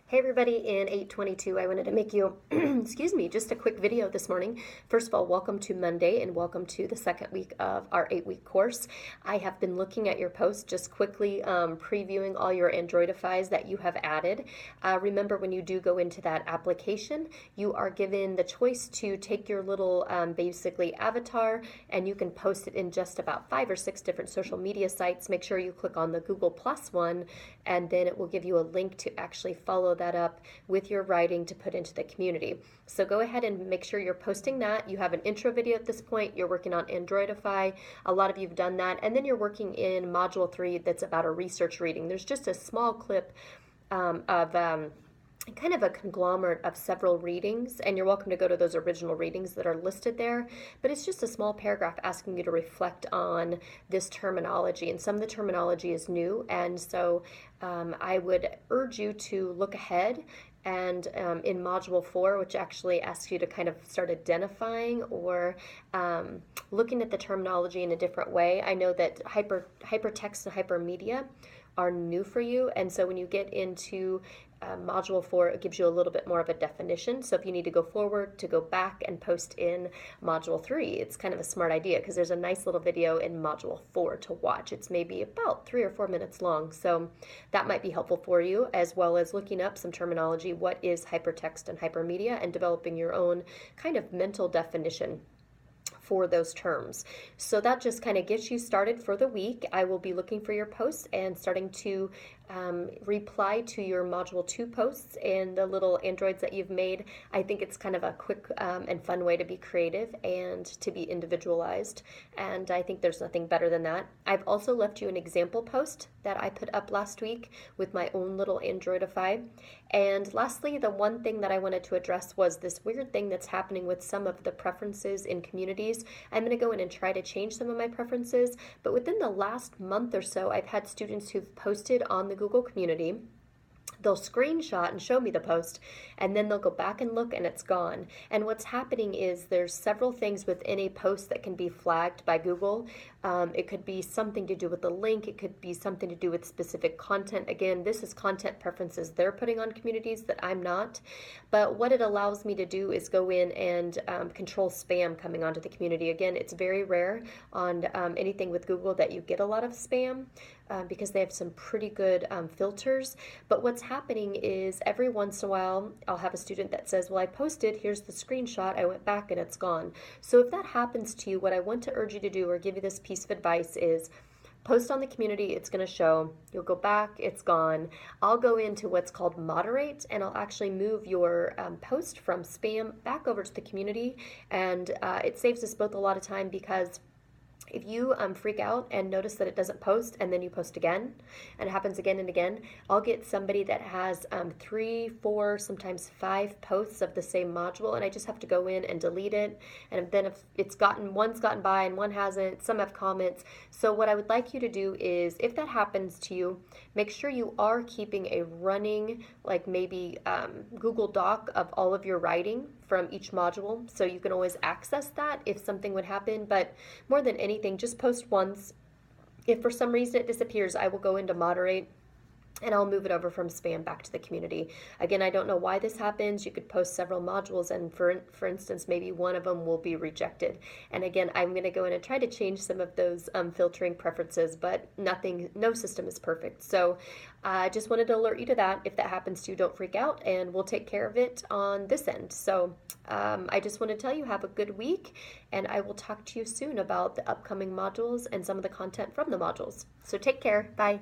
Hey everybody, in 822, I wanted to make you, excuse me, just a quick video this morning. First of all, welcome to Monday and welcome to the second week of our 8-week course. I have been looking at your posts, just quickly previewing all your Androidifies that you have added. Remember, when you do go into that application, you are given the choice to take your little basically avatar and you can post it in just about 5 or 6 different social media sites. Make sure you click on the Google Plus one, and then it will give you a link to actually follow that up with your writing to put into the community. So go ahead and make sure you're posting that. You have an intro video at this point. You're working on Androidify. A lot of you have done that. And then you're working in Module 3 that's about a research reading. There's just a small clip of kind of a conglomerate of several readings, and you're welcome to go to those original readings that are listed there, but it's just a small paragraph asking you to reflect on this terminology, and some of the terminology is new, and so I would urge you to look ahead and in Module 4, which actually asks you to kind of start identifying or looking at the terminology in a different way. I know that hypertext and hypermedia are new for you, and so when you get into Module 4, it gives you a little bit more of a definition. So if you need to go forward, to go back and post in Module 3, it's kind of a smart idea because there's a nice little video in Module 4 to watch. It's maybe about 3 or 4 minutes long, so that might be helpful for you, as well as looking up some terminology. What is hypertext and hypermedia, and developing your own kind of mental definition for those terms. So that just kind of gets you started for the week. I will be looking for your posts and starting to reply to your Module 2 posts and the little androids that you've made. I think it's kind of a quick and fun way to be creative and to be individualized, and I think there's nothing better than that. I've also left you an example post that I put up last week with my own little Androidify. And lastly, the one thing that I wanted to address was this weird thing that's happening with some of the preferences in communities. I'm going to go in and try to change some of my preferences, but within the last month or so, I've had students who've posted on the Google community. They'll screenshot and show me the post, and then they'll go back and look and it's gone. And what's happening is there's several things within a post that can be flagged by Google. It could be something to do with the link. It could be something to do with specific content. Again, this is content preferences they're putting on communities that I'm not. But what it allows me to do is go in and control spam coming onto the community. Again, it's very rare on anything with Google that you get a lot of spam because they have some pretty good filters. But what's happening is every once in a while, I'll have a student that says, well, I posted, here's the screenshot, I went back and it's gone. So if that happens to you, what I want to urge you to do, or give you this piece of advice, is post on the community, it's going to show. You'll go back, it's gone. I'll go into what's called moderate, and I'll actually move your post from spam back over to the community, and it saves us both a lot of time, because if you freak out and notice that it doesn't post and then you post again and it happens again and again, I'll get somebody that has 3, 4, sometimes 5 posts of the same module, and I just have to go in and delete it. And then if one's gotten by and one hasn't, some have comments. So what I would like you to do is, if that happens to you, make sure you are keeping a running, like maybe Google Doc of all of your writing from each module, so you can always access that if something would happen. But more than anything, just post once. If for some reason it disappears, I will go into moderate and I'll move it over from spam back to the community. Again, I don't know why this happens. You could post several modules, and for instance, maybe one of them will be rejected. And again, I'm going to go in and try to change some of those filtering preferences, but no system is perfect. So I just wanted to alert you to that. If that happens to you, don't freak out, and we'll take care of it on this end. So I just want to tell you, have a good week, and I will talk to you soon about the upcoming modules and some of the content from the modules. So take care. Bye.